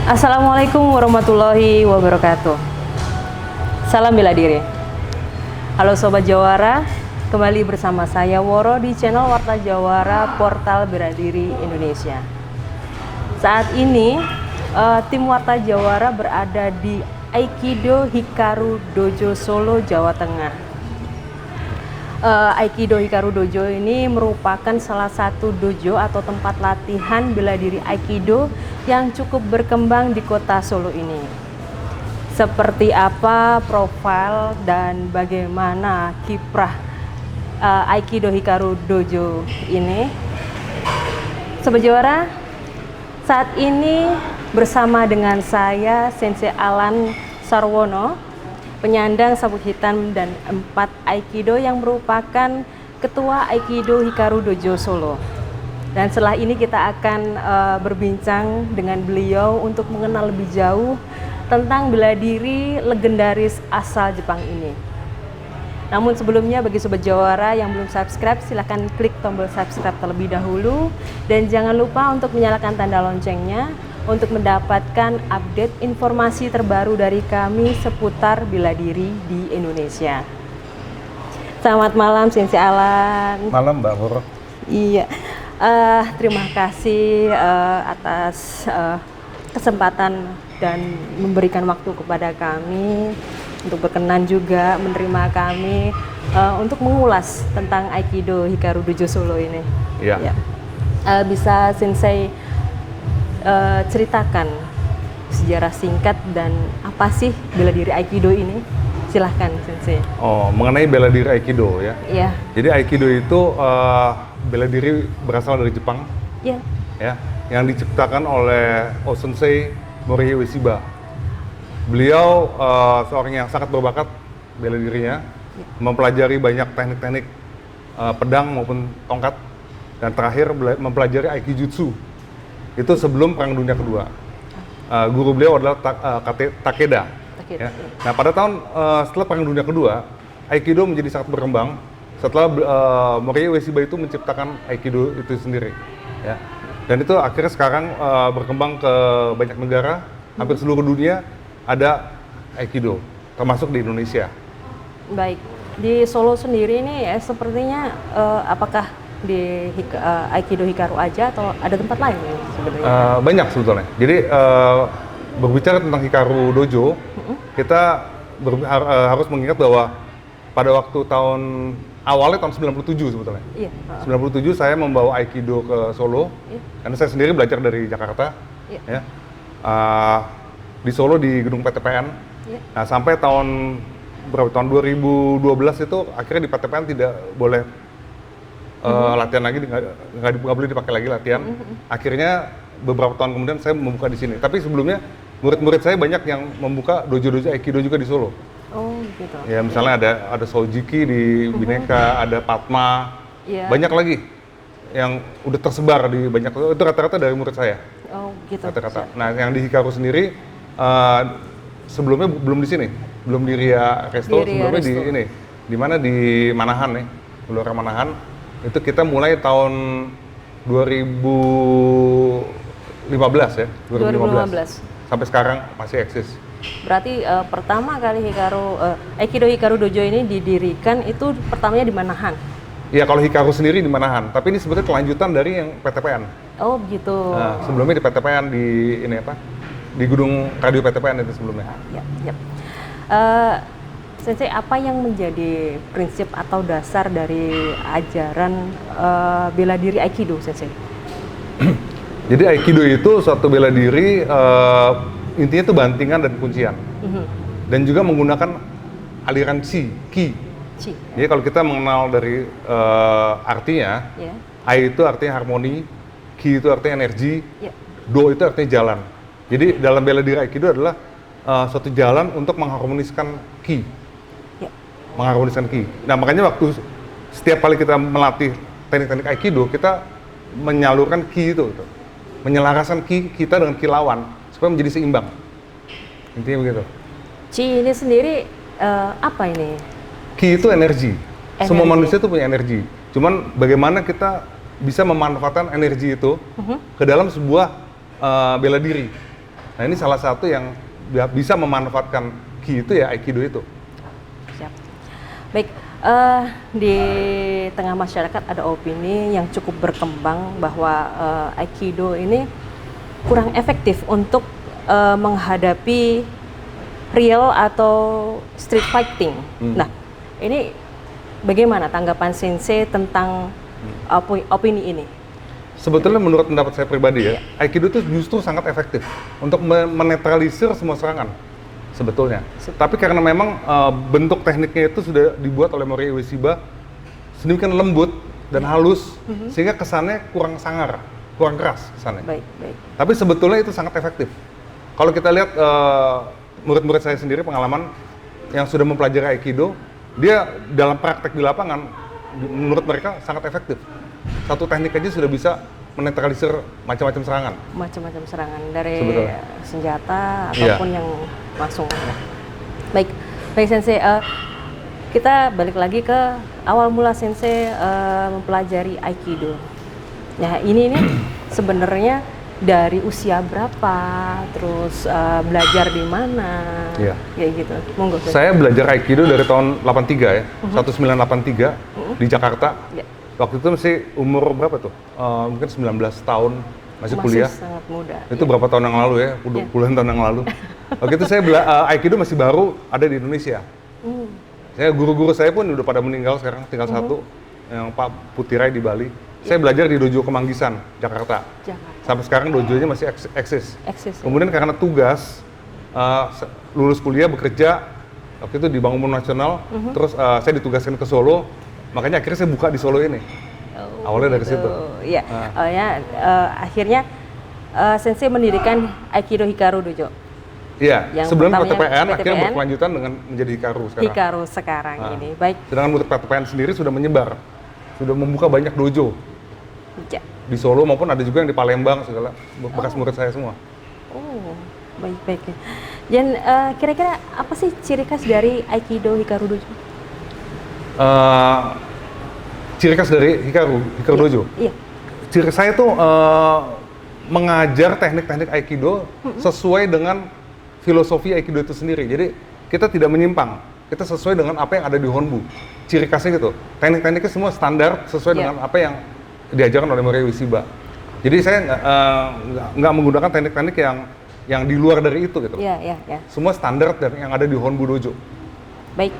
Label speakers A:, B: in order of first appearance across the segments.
A: Assalamualaikum warahmatullahi wabarakatuh. Salam bela diri. Halo Sobat Jawara, kembali bersama saya Woro di channel Warta Jawara Portal Bela Diri Indonesia. Saat ini tim Warta Jawara berada di Aikido Hikaru Dojo Solo, Jawa Tengah. Aikido Hikaru Dojo ini merupakan salah satu dojo atau tempat latihan bela diri Aikido yang cukup berkembang di kota Solo ini. Seperti apa profil dan bagaimana kiprah Aikido Hikaru Dojo ini? Sobat Jawara, saat ini bersama dengan saya Sensei Alan Sarwono, penyandang sabuk hitam dan 4 Aikido yang merupakan Ketua Aikido Hikaru Dojo Solo. Dan setelah ini kita akan berbincang dengan beliau untuk mengenal lebih jauh tentang bela diri legendaris asal Jepang ini. Namun sebelumnya bagi Sobat Jawara yang belum subscribe, silahkan klik tombol subscribe terlebih dahulu. Dan jangan lupa untuk menyalakan tanda loncengnya untuk mendapatkan update informasi terbaru dari kami seputar bela diri di Indonesia. Selamat malam Sensei Alan.
B: Malam Mbak Woro.
A: Iya, terima kasih atas kesempatan dan memberikan waktu kepada kami untuk berkenan juga menerima kami untuk mengulas tentang Aikido Hikaru Dojo Solo ini.
B: Iya.
A: Ya. Bisa Sensei ceritakan sejarah singkat dan apa sih bela diri Aikido ini? Silahkan Sensei.
B: Oh, mengenai bela diri Aikido ya.
A: Iya.
B: Jadi Aikido itu bela diri berasal dari Jepang.
A: Iya.
B: Ya, yang diciptakan oleh Sensei Morihei Ueshiba. Beliau seorang yang sangat berbakat bela dirinya, mempelajari banyak teknik-teknik pedang maupun tongkat, dan terakhir mempelajari Aikijutsu. Itu sebelum Perang Dunia Kedua. Guru beliau adalah Takeda. Ya. Nah, pada tahun setelah Perang Dunia Kedua, Aikido menjadi sangat berkembang setelah Morihei Ueshiba itu menciptakan Aikido itu sendiri. Ya. Dan itu akhirnya sekarang berkembang ke banyak negara, hampir seluruh dunia ada Aikido, termasuk di Indonesia.
A: Baik, di Solo sendiri ini sepertinya apakah di Aikido Hikaru aja atau ada tempat lain sebenarnya?
B: Banyak sebetulnya. Jadi berbicara tentang Hikaru Dojo, kita harus mengingat bahwa pada waktu awalnya tahun 97 sebetulnya. Iya. 97 saya membawa Aikido ke Solo, karena saya sendiri belajar dari Jakarta. Ya. Di Solo di gedung PTPN. Nah, sampai tahun 2012 itu akhirnya di PTPN tidak boleh latihan lagi, nggak boleh dipakai lagi latihan. Akhirnya beberapa tahun kemudian saya membuka di sini. Tapi sebelumnya murid-murid saya banyak yang membuka dojo-dojo Aikido juga di Solo.
A: Oh gitu.
B: Ya, misalnya ada Sojiki di Bhinneka, ada Padma, banyak lagi yang udah tersebar di banyak, itu rata-rata dari murid saya.
A: Oh gitu.
B: Rata-rata. Nah, yang di Hikaru sendiri sebelumnya belum di sini, belum di Ria Resto, sebelumnya Resto. Di mana di Manahan nih, Gelora Manahan. Itu kita mulai tahun 2015 ya, 2015. Sampai sekarang masih eksis.
A: Berarti pertama kali Aikido Hikaru Dojo ini didirikan itu pertamanya di Manahan?
B: Iya, kalau Hikaru sendiri di Manahan, tapi ini sebetulnya kelanjutan dari yang PTPN.
A: Oh gitu.
B: Nah, sebelumnya di PTPN di gedung radio PTPN itu sebelumnya.
A: Ya. Sensei, apa yang menjadi prinsip atau dasar dari ajaran bela diri Aikido, Sensei?
B: Jadi Aikido itu suatu bela diri, intinya itu bantingan dan kuncian. Dan juga menggunakan aliran Ki. Jadi kalau kita mengenal dari artinya, Ai itu artinya harmoni, Ki itu artinya energi, Do itu artinya jalan. Jadi dalam bela diri Aikido adalah suatu jalan untuk mengharmoniskan Ki. Mengharmoniskan Ki. Nah, makanya waktu setiap kali kita melatih teknik-teknik Aikido, kita menyalurkan Ki itu. Menyelaraskan Ki kita dengan Ki lawan supaya menjadi seimbang. Intinya begitu.
A: Chi ini sendiri apa ini?
B: Ki itu energi. Semua manusia itu punya energi. Cuman bagaimana kita bisa memanfaatkan energi itu ke dalam sebuah bela diri. Nah ini salah satu yang bisa memanfaatkan Ki itu ya Aikido itu.
A: Siap. Baik, di tengah masyarakat ada opini yang cukup berkembang bahwa Aikido ini kurang efektif untuk menghadapi real atau street fighting. Nah, ini bagaimana tanggapan Sensei tentang opini ini?
B: Sebetulnya menurut pendapat saya pribadi ya, Aikido itu justru sangat efektif untuk menetralisir semua serangan sebetulnya. Tapi karena memang bentuk tekniknya itu sudah dibuat oleh Morihei Ueshiba sedemikian lembut dan halus sehingga kesannya kurang sangar, kurang keras kesannya.
A: Baik.
B: Tapi sebetulnya itu sangat efektif. Kalau kita lihat murid-murid saya sendiri pengalaman yang sudah mempelajari Aikido, dia dalam praktek di lapangan menurut mereka sangat efektif. Satu teknik aja sudah bisa menetralisir macam-macam serangan.
A: Macam-macam serangan dari
B: Sebetulnya.
A: senjata ataupun yang langsung. Baik Sensei, kita balik lagi ke awal mula Sensei mempelajari Aikido. Nah ini sebenarnya dari usia berapa, terus belajar di mana, kayak gitu. Monggo.
B: Saya belajar Aikido dari tahun 83 ya, 1983 di Jakarta. Waktu itu masih umur berapa tuh? Mungkin 19 tahun, masih kuliah.
A: Masih sangat muda.
B: Itu berapa tahun yang lalu ya? Puluhan tahun yang lalu. Waktu itu saya Aikido masih baru ada di Indonesia. Guru-guru saya pun udah pada meninggal sekarang, tinggal satu, yang Pak Putirai di Bali. Saya belajar di Dojo Kemanggisan, Jakarta. Sampai sekarang dojonya masih eksis. Kemudian karena tugas, lulus kuliah, bekerja, waktu itu di Bank Umum Nasional, terus saya ditugaskan ke Solo, makanya akhirnya saya buka di Solo ini. Awalnya dari situ.
A: Iya, akhirnya Sensei mendirikan Aikido Hikaru Dojo.
B: Iya, sebelum PTPN, akhirnya
A: PTPN,
B: berkelanjutan dengan menjadi Hikaru sekarang.
A: Hikaru sekarang ini, baik.
B: Sedangkan murid PTPN sendiri sudah menyebar, sudah membuka banyak dojo.
A: Ya.
B: Di Solo maupun ada juga yang di Palembang, segala bekas murid saya semua.
A: Oh, baik. Dan kira-kira apa sih ciri khas dari Aikido Hikaru Dojo?
B: Ciri khas dari Hikaru Dojo?
A: Iya.
B: Ciri saya tuh mengajar teknik-teknik Aikido sesuai dengan filosofi Aikido itu sendiri. Jadi kita tidak menyimpang, kita sesuai dengan apa yang ada di Honbu. Ciri khasnya gitu. Teknik-tekniknya semua standar sesuai dengan apa yang diajarkan oleh Morihei Ueshiba. Jadi saya nggak menggunakan teknik-teknik yang di luar dari itu gitu.
A: Iya.
B: Semua standar dari yang ada di Honbu Dojo.
A: Baik.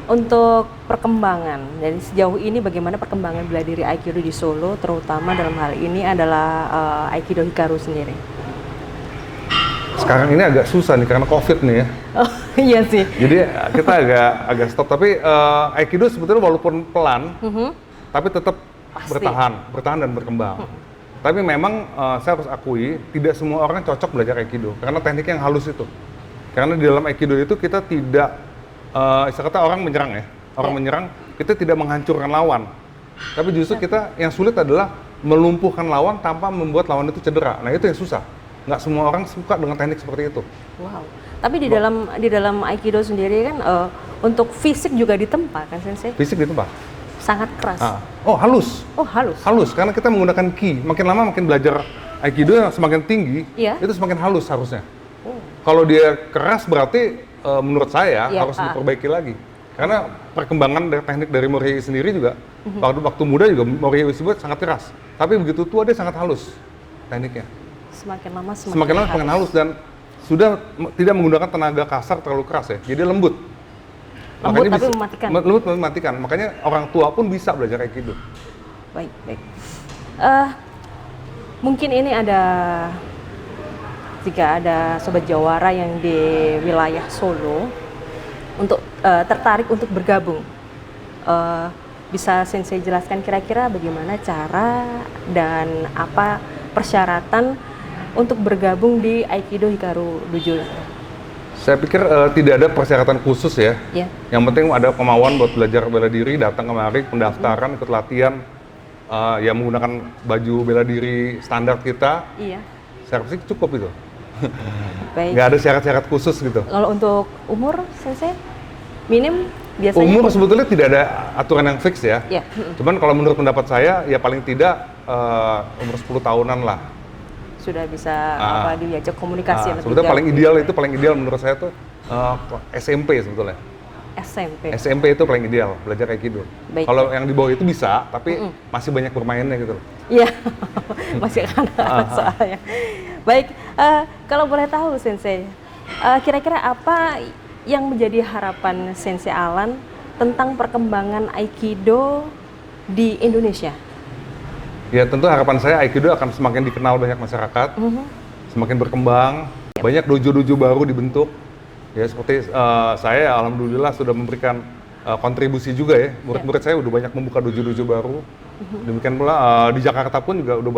A: Untuk perkembangan, jadi sejauh ini bagaimana perkembangan bela diri Aikido di Solo, terutama dalam hal ini adalah Aikido Hikaru sendiri?
B: Sekarang ini agak susah nih karena COVID nih ya.
A: Oh iya sih.
B: Jadi kita agak stop. Tapi Aikido sebetulnya walaupun pelan, tapi tetap bertahan dan berkembang. Tapi memang saya harus akui tidak semua orang cocok belajar Aikido karena teknik yang halus itu. Karena di dalam Aikido itu kita tidak istilah kata orang menyerang ya. Orang menyerang, kita tidak menghancurkan lawan. Tapi justru kita yang sulit adalah melumpuhkan lawan tanpa membuat lawan itu cedera. Nah, itu yang susah. Nggak semua orang suka dengan teknik seperti itu.
A: Wow. Tapi di dalam Aikido sendiri kan untuk fisik juga ditempa kan Sensei?
B: Fisik ditempa.
A: Sangat keras.
B: Oh, halus.
A: Oh, halus.
B: Halus karena kita menggunakan ki. Makin lama makin belajar Aikido yang semakin tinggi, itu semakin halus harusnya. Kalau dia keras berarti menurut saya harus diperbaiki lagi. Karena perkembangan teknik dari Morihei sendiri juga, waktu muda juga Morihei Ueshiba sangat keras. Tapi begitu tua dia sangat halus tekniknya.
A: Semakin lama
B: semakin halus dan sudah tidak menggunakan tenaga kasar terlalu keras ya. Jadi lembut.
A: Lembut tapi mematikan.
B: Lembut mematikan. Makanya orang tua pun bisa belajar Aikido.
A: Baik. Mungkin ini jika ada sobat jawara yang di wilayah Solo untuk tertarik untuk bergabung, bisa Sensei jelaskan kira-kira bagaimana cara dan apa persyaratan untuk bergabung di Aikido Hikaru Dojo?
B: Saya pikir tidak ada persyaratan khusus ya. Yang penting ada kemauan buat belajar bela diri, datang kemari, pendaftaran, ikut latihan, ya menggunakan baju bela diri standar kita. Saya pikir cukup itu.
A: Baik.
B: Nggak ada syarat-syarat khusus gitu.
A: Kalau untuk umur, Sensei, minim biasanya?
B: Umur sebetulnya tidak ada aturan yang fix ya. Cuman kalau menurut pendapat saya, ya paling tidak umur 10 tahunan lah.
A: sudah bisa diajak komunikasi yang lebih
B: sebetulnya
A: gabung.
B: paling ideal menurut saya tuh SMP sebetulnya. SMP itu paling ideal belajar Aikido.
A: Baik.
B: Kalau yang di bawah itu bisa, tapi masih banyak bermainnya gitu loh.
A: Iya, masih anak-anak soalnya. Baik, kalau boleh tahu Sensei, kira-kira apa yang menjadi harapan Sensei Alan tentang perkembangan Aikido di Indonesia?
B: Ya tentu harapan saya Aikido akan semakin dikenal banyak masyarakat, semakin berkembang, banyak dojo-dojo baru dibentuk. Ya seperti saya alhamdulillah sudah memberikan kontribusi juga ya. Murid-murid saya udah banyak membuka dojo-dojo baru. Demikian pula di Jakarta pun juga udah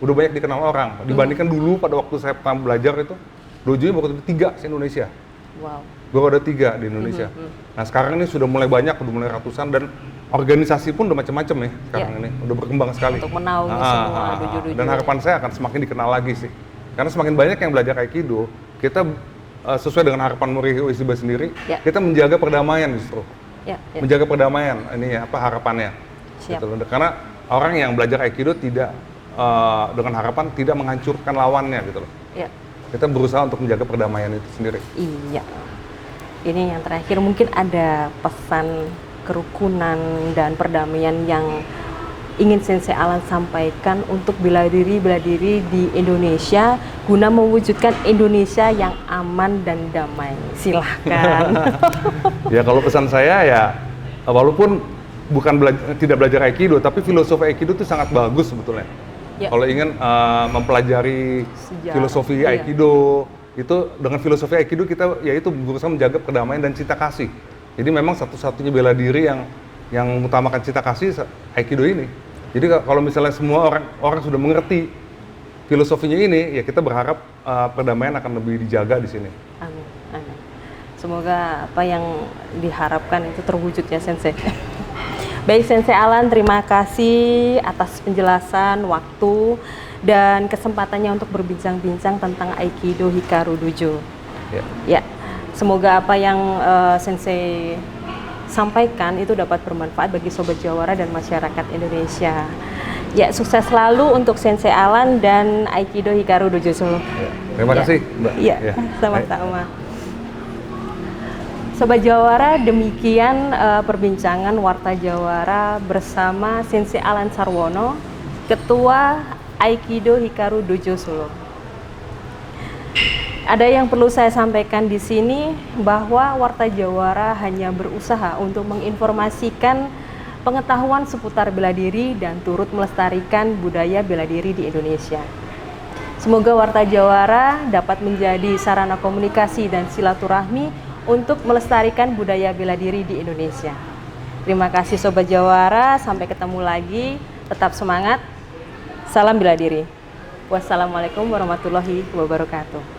B: banyak dikenal orang. Dibandingkan dulu pada waktu saya pertama belajar itu, dojo-nya baru ada 3 se-Indonesia.
A: Wow.
B: Baru ada 3 di Indonesia. Nah sekarang ini sudah mulai banyak, udah mulai ratusan, dan organisasi pun udah macam-macam ya sekarang ini. Udah berkembang sekali.
A: Untuk menaungi semua dojo-dojo.
B: Dan harapan saya akan semakin dikenal lagi sih. Karena semakin banyak yang belajar Aikido, kita sesuai dengan harapan Morihei Ueshiba sendiri, kita menjaga perdamaian justru. Menjaga perdamaian, ini ya, harapannya. Gitu. Karena orang yang belajar Aikido tidak dengan harapan tidak menghancurkan lawannya gitu loh. Kita berusaha untuk menjaga perdamaian itu sendiri.
A: Iya. Ini yang terakhir, mungkin ada pesan kerukunan dan perdamaian yang ingin Sensei Alan sampaikan untuk bela diri di Indonesia guna mewujudkan Indonesia yang aman dan damai. Silahkan.
B: Ya kalau pesan saya ya, walaupun tidak belajar Aikido, tapi filosofi Aikido itu sangat bagus sebetulnya. Kalau ingin mempelajari filosofi Aikido, itu dengan filosofi Aikido kita yaitu berusaha menjaga perdamaian dan cinta kasih. Jadi memang satu-satunya bela diri yang mengutamakan cinta kasih Aikido ini. Jadi kalau misalnya semua orang sudah mengerti filosofinya ini, ya kita berharap perdamaian akan lebih dijaga di sini.
A: Amin, amin. Semoga apa yang diharapkan itu terwujud ya Sensei. Baik Sensei Alan, terima kasih atas penjelasan, waktu, dan kesempatannya untuk berbincang-bincang tentang Aikido Hikaru Dojo. Ya, semoga apa yang Sensei sampaikan itu dapat bermanfaat bagi Sobat Jawara dan masyarakat Indonesia. Ya, sukses selalu untuk Sensei Alan dan Aikido Hikaru Dojo Solo.
B: Terima kasih, Mbak.
A: Iya, sama-sama. Sobat Jawara, demikian perbincangan Warta Jawara bersama Sensei Alan Sarwono, Ketua Aikido Hikaru Dojo Solo. Ada yang perlu saya sampaikan di sini bahwa Warta Jawara hanya berusaha untuk menginformasikan pengetahuan seputar bela diri dan turut melestarikan budaya bela diri di Indonesia. Semoga Warta Jawara dapat menjadi sarana komunikasi dan silaturahmi untuk melestarikan budaya bela diri di Indonesia. Terima kasih Sobat Jawara, sampai ketemu lagi, tetap semangat, salam bela diri. Wassalamualaikum warahmatullahi wabarakatuh.